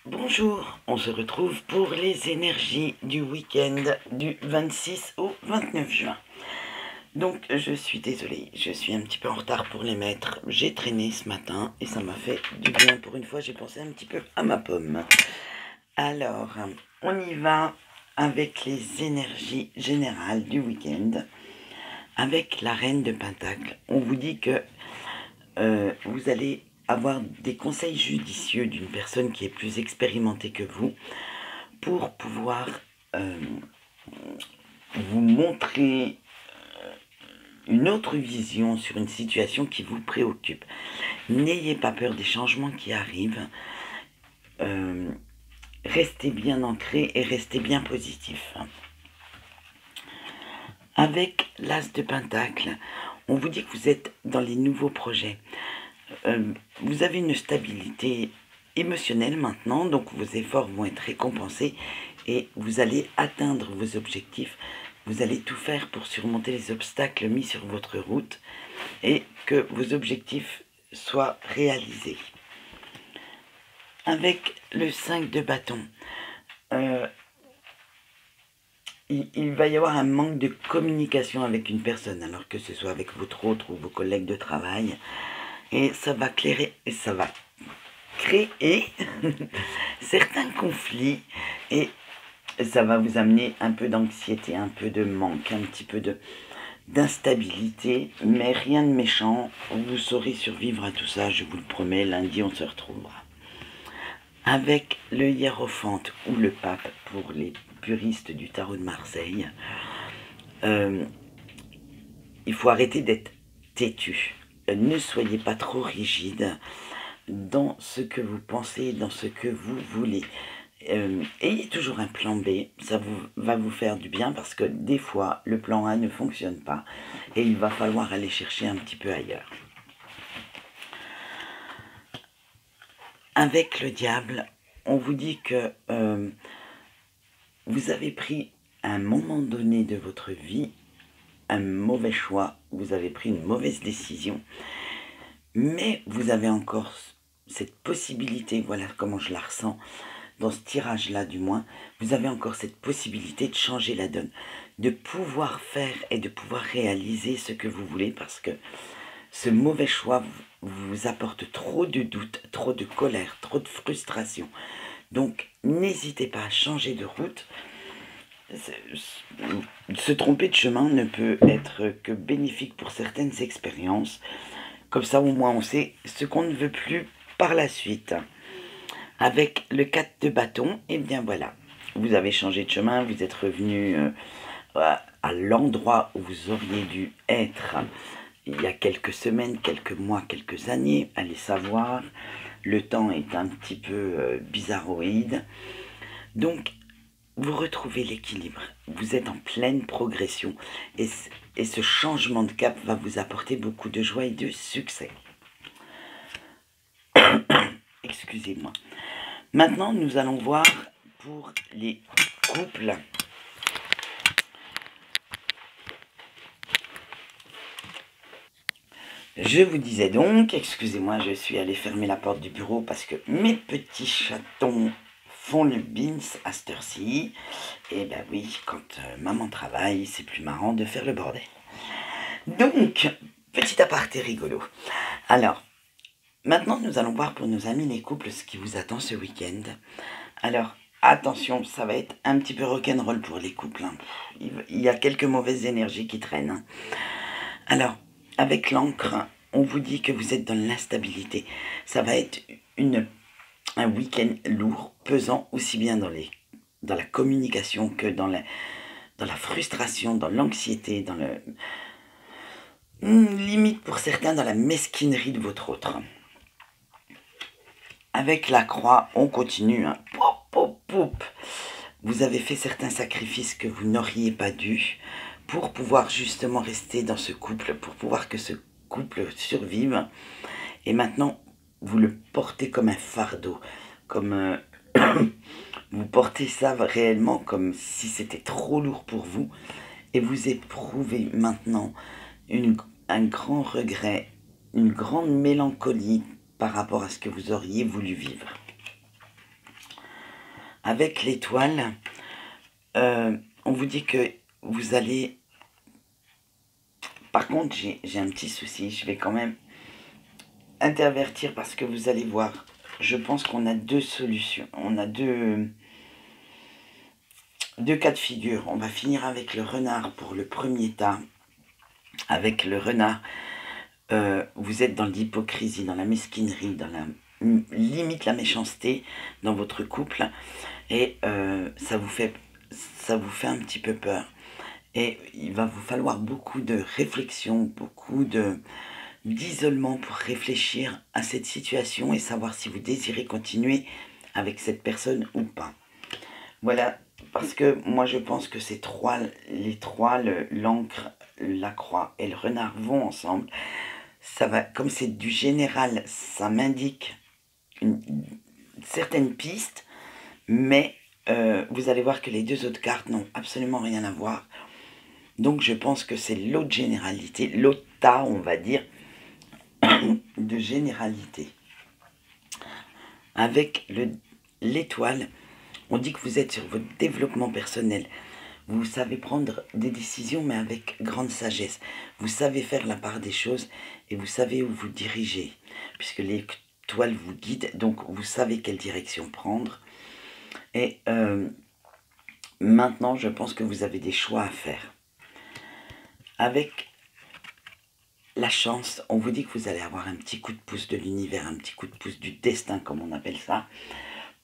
Bonjour, on se retrouve pour les énergies du week-end du 26 au 29 juin. Donc je suis désolée, je suis un petit peu en retard pour les mettre. J'ai traîné ce matin et ça m'a fait du bien. Pour une fois, j'ai pensé un petit peu à ma pomme. Alors, on y va avec les énergies générales du week-end. Avec la reine de Pentacle, on vous dit que vous allez avoir des conseils judicieux d'une personne qui est plus expérimentée que vous pour pouvoir euh, vous montrer une autre vision sur une situation qui vous préoccupe. N'ayez pas peur des changements qui arrivent. Restez bien ancré et restez bien positif. Avec l'As de Pentacle, on vous dit que vous êtes dans les nouveaux projets. Vous avez une stabilité émotionnelle maintenant, donc vos efforts vont être récompensés et vous allez atteindre vos objectifs. Vous allez tout faire pour surmonter les obstacles mis sur votre route et que vos objectifs soient réalisés. Avec le 5 de bâton, il va y avoir un manque de communication avec une personne, alors que ce soit avec votre autre ou vos collègues de travail. Et ça va créer certains conflits et ça va vous amener un peu d'anxiété, un peu de manque, un petit peu d'instabilité, mais rien de méchant. Vous saurez survivre à tout ça, je vous le promets. Lundi, on se retrouvera. Avec le hiérophante ou le pape pour les puristes du tarot de Marseille, il faut arrêter d'être têtu. Ne soyez pas trop rigide dans ce que vous pensez, dans ce que vous voulez. Ayez toujours un plan B, ça va vous faire du bien parce que des fois le plan A ne fonctionne pas et il va falloir aller chercher un petit peu ailleurs. Avec le diable, on vous dit que vous avez pris à un moment donné de votre vie un mauvais choix, vous avez pris une mauvaise décision, mais vous avez encore cette possibilité, voilà comment je la ressens, dans ce tirage-là du moins, vous avez encore cette possibilité de changer la donne, de pouvoir faire et de pouvoir réaliser ce que vous voulez parce que ce mauvais choix vous apporte trop de doutes, trop de colère, trop de frustration. Donc n'hésitez pas à changer de route. Se tromper de chemin ne peut être que bénéfique pour certaines expériences. Comme ça au moins on sait ce qu'on ne veut plus par la suite. Avec le 4 de bâton, et bien voilà, vous avez changé de chemin, vous êtes revenu à l'endroit où vous auriez dû être il y a quelques semaines, quelques mois, quelques années, allez savoir. Le temps est un petit peu bizarroïde. Donc, vous retrouvez l'équilibre. Vous êtes en pleine progression. Et ce changement de cap va vous apporter beaucoup de joie et de succès. Excusez-moi. Maintenant, nous allons voir pour les couples. Je vous disais donc, excusez-moi, je suis allé fermer la porte du bureau parce que mes petits chatons font le bins à cette heure-ci. Et ben oui, quand maman travaille, c'est plus marrant de faire le bordel. Donc, petit aparté rigolo. Alors, maintenant nous allons voir pour nos amis les couples ce qui vous attend ce week-end. Alors, attention, ça va être un petit peu rock'n'roll pour les couples. Hein. Il y a quelques mauvaises énergies qui traînent. Hein. Alors, avec l'encre, on vous dit que vous êtes dans l'instabilité. Ça va être un week-end lourd, pesant, aussi bien dans la communication que dans la frustration, dans l'anxiété, dans le... limite pour certains dans la mesquinerie de votre autre. Avec la croix, on continue. Hein. Pop, pop, pop. Vous avez fait certains sacrifices que vous n'auriez pas dû pour pouvoir justement rester dans ce couple, pour pouvoir que ce couple survive. Et maintenant, vous le portez comme un fardeau, comme vous portez ça réellement comme si c'était trop lourd pour vous. Et vous éprouvez maintenant un grand regret, une grande mélancolie par rapport à ce que vous auriez voulu vivre. Avec l'étoile, on vous dit que vous allez... Par contre, j'ai un petit souci, je vais quand même intervertir parce que vous allez voir, je pense qu'on a deux solutions, on a deux cas de figure. On va finir avec le renard pour le premier tas. Avec le renard, vous êtes dans l'hypocrisie, dans la mesquinerie, dans la limite la méchanceté dans votre couple, et ça vous fait un petit peu peur. Et il va vous falloir beaucoup de réflexion, beaucoup d'isolement pour réfléchir à cette situation et savoir si vous désirez continuer avec cette personne ou pas. Voilà, parce que moi je pense que les trois, l'encre, la croix et le renard vont ensemble. Ça va, comme c'est du général, ça m'indique une certaine piste, mais vous allez voir que les deux autres cartes n'ont absolument rien à voir. Donc je pense que c'est l'autre généralité, l'autre tas, on va dire, de généralité. Avec l'étoile, on dit que vous êtes sur votre développement personnel. Vous savez prendre des décisions, mais avec grande sagesse. Vous savez faire la part des choses et vous savez où vous dirigez, puisque l'étoile vous guide, donc vous savez quelle direction prendre. Et maintenant, je pense que vous avez des choix à faire. Avec la chance, on vous dit que vous allez avoir un petit coup de pouce de l'univers, un petit coup de pouce du destin, comme on appelle ça,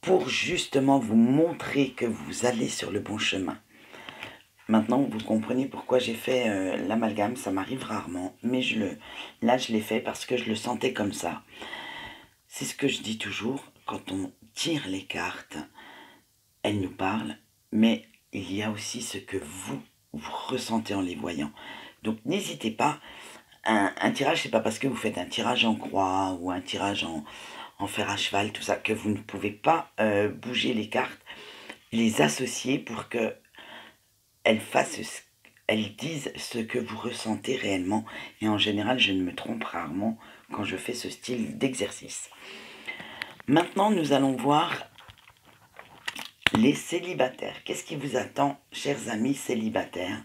pour justement vous montrer que vous allez sur le bon chemin. Maintenant, vous comprenez pourquoi j'ai fait l'amalgame, ça m'arrive rarement, mais là je l'ai fait parce que je le sentais comme ça. C'est ce que je dis toujours, quand on tire les cartes, elles nous parlent, mais il y a aussi ce que vous ressentez en les voyant. Donc n'hésitez pas, un tirage, c'est pas parce que vous faites un tirage en croix ou un tirage en fer à cheval, tout ça, que vous ne pouvez pas bouger les cartes, les associer pour que elles disent ce que vous ressentez réellement. Et en général, je ne me trompe rarement quand je fais ce style d'exercice. Maintenant, nous allons voir les célibataires. Qu'est-ce qui vous attend, chers amis célibataires?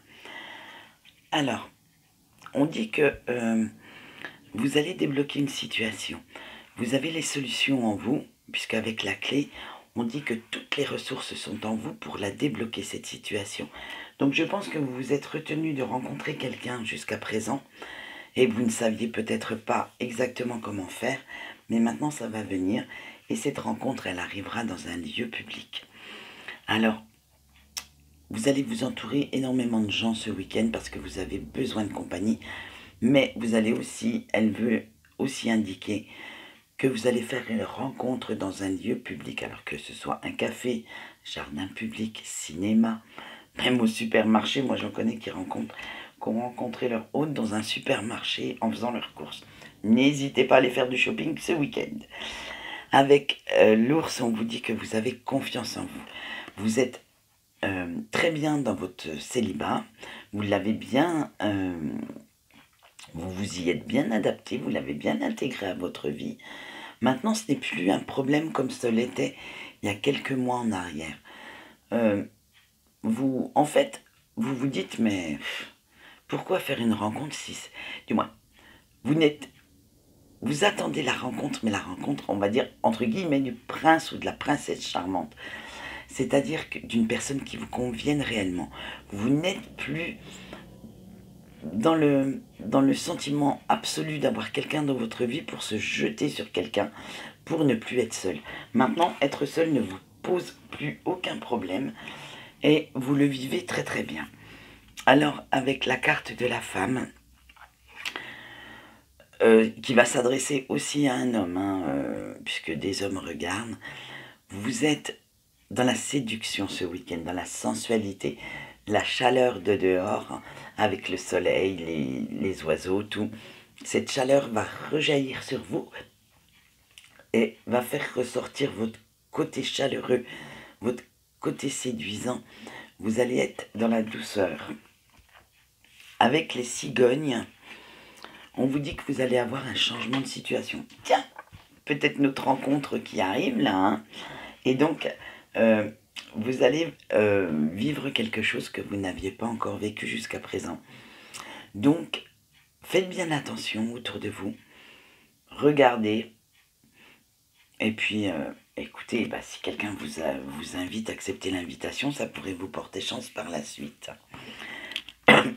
Alors, on dit que vous allez débloquer une situation. Vous avez les solutions en vous, puisqu'avec la clé, on dit que toutes les ressources sont en vous pour la débloquer, cette situation. Donc je pense que vous vous êtes retenu de rencontrer quelqu'un jusqu'à présent, et vous ne saviez peut-être pas exactement comment faire, mais maintenant ça va venir, et cette rencontre, elle arrivera dans un lieu public. Alors, vous allez vous entourer énormément de gens ce week-end parce que vous avez besoin de compagnie, mais vous allez aussi, elle veut aussi indiquer que vous allez faire une rencontre dans un lieu public, alors que ce soit un café, jardin public, cinéma, même au supermarché. Moi j'en connais qui ont rencontré leur hôte dans un supermarché en faisant leurs courses. N'hésitez pas à aller faire du shopping ce week-end. Avec l'ours, on vous dit que vous avez confiance en vous. Vous êtes très bien dans votre célibat, vous l'avez bien, vous vous y êtes bien adapté, vous l'avez bien intégré à votre vie. Maintenant, ce n'est plus un problème comme ce l'était il y a quelques mois en arrière. En fait, vous vous dites, mais pourquoi faire une rencontre si... Du moins, vous attendez la rencontre, mais la rencontre, on va dire, entre guillemets, du prince ou de la princesse charmante. C'est-à-dire d'une personne qui vous convienne réellement. Vous n'êtes plus dans le sentiment absolu d'avoir quelqu'un dans votre vie pour se jeter sur quelqu'un, pour ne plus être seul. Maintenant, être seul ne vous pose plus aucun problème et vous le vivez très très bien. Alors, avec la carte de la femme, qui va s'adresser aussi à un homme, puisque des hommes regardent, vous êtes dans la séduction ce week-end, dans la sensualité, la chaleur de dehors, avec le soleil, les oiseaux, tout. Cette chaleur va rejaillir sur vous et va faire ressortir votre côté chaleureux, votre côté séduisant. Vous allez être dans la douceur. Avec les cigognes, on vous dit que vous allez avoir un changement de situation. Tiens, peut-être notre rencontre qui arrive là, hein. Et donc, vous allez vivre quelque chose que vous n'aviez pas encore vécu jusqu'à présent. Donc, faites bien attention autour de vous. Regardez. Et puis, écoutez, si quelqu'un vous invite, acceptez l'invitation, ça pourrait vous porter chance par la suite.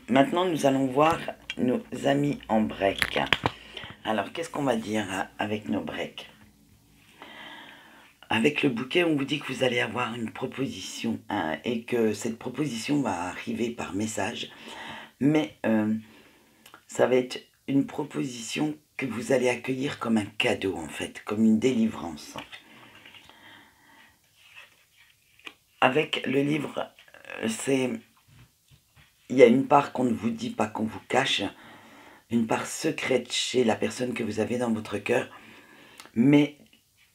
Maintenant, nous allons voir nos amis en break. Alors, qu'est-ce qu'on va dire avec nos breaks? Avec le bouquet, on vous dit que vous allez avoir une proposition et que cette proposition va arriver par message. Mais ça va être une proposition que vous allez accueillir comme un cadeau, en fait, comme une délivrance. Avec le livre, il y a une part qu'on ne vous dit pas, qu'on vous cache, une part secrète chez la personne que vous avez dans votre cœur, mais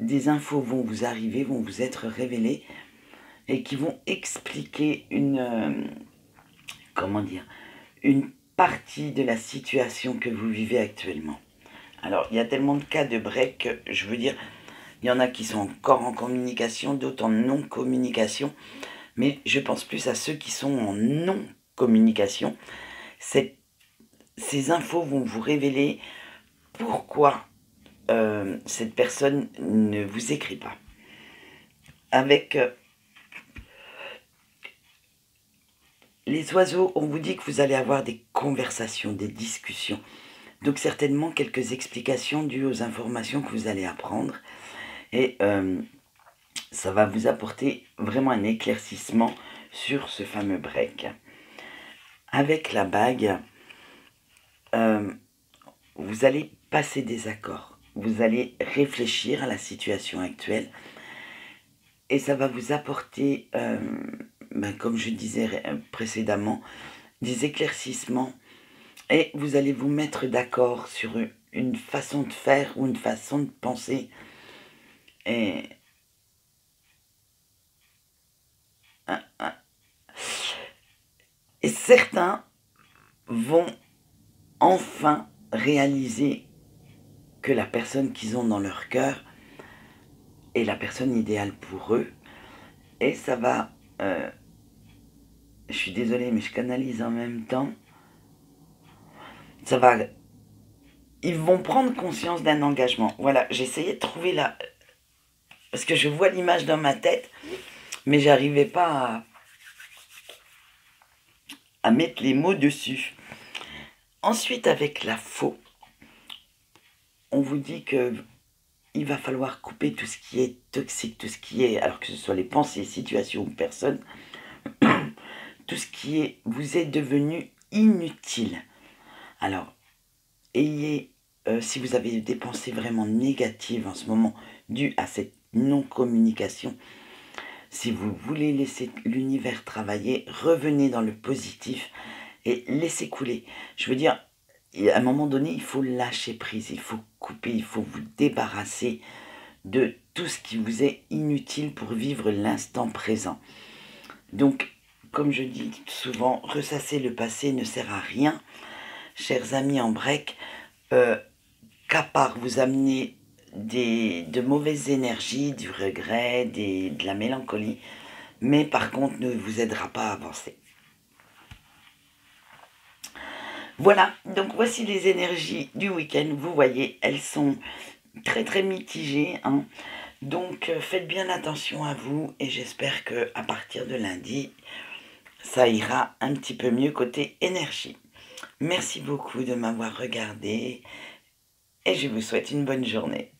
des infos vont vous arriver, vont vous être révélées, et qui vont expliquer une partie de la situation que vous vivez actuellement. Alors, il y a tellement de cas de break, je veux dire, il y en a qui sont encore en communication, d'autres en non-communication, mais je pense plus à ceux qui sont en non-communication. Ces infos vont vous révéler pourquoi cette personne ne vous écrit pas. Avec les oiseaux, on vous dit que vous allez avoir des conversations, des discussions. Donc certainement quelques explications dues aux informations que vous allez apprendre. Et ça va vous apporter vraiment un éclaircissement sur ce fameux break. Avec la bague, vous allez passer des accords. Vous allez réfléchir à la situation actuelle. Et ça va vous apporter, comme je disais précédemment, des éclaircissements. Et vous allez vous mettre d'accord sur une façon de faire ou une façon de penser. Et certains vont enfin réaliser que la personne qu'ils ont dans leur cœur est la personne idéale pour eux. Et ça va... je suis désolée, mais je canalise en même temps. Ça va... Ils vont prendre conscience d'un engagement. Voilà, j'essayais de trouver la... Parce que je vois l'image dans ma tête, mais j'arrivais pas à mettre les mots dessus. Ensuite, avec la faux, on vous dit que il va falloir couper tout ce qui est toxique, tout ce qui est, alors que ce soit les pensées, situations ou personnes, tout ce qui est, vous est devenu inutile. Alors, ayez, si vous avez des pensées vraiment négatives en ce moment, dues à cette non-communication, si vous voulez laisser l'univers travailler, revenez dans le positif et laissez couler. Je veux dire, à un moment donné, il faut lâcher prise, il faut couper, il faut vous débarrasser de tout ce qui vous est inutile pour vivre l'instant présent. Donc, comme je dis souvent, ressasser le passé ne sert à rien. Chers amis en break, qu'à part vous amener de mauvaises énergies, du regret, de la mélancolie, mais par contre ne vous aidera pas à avancer. Voilà, donc voici les énergies du week-end. Vous voyez, elles sont très très mitigées, hein. Donc faites bien attention à vous et j'espère que à partir de lundi, ça ira un petit peu mieux côté énergie. Merci beaucoup de m'avoir regardé et je vous souhaite une bonne journée.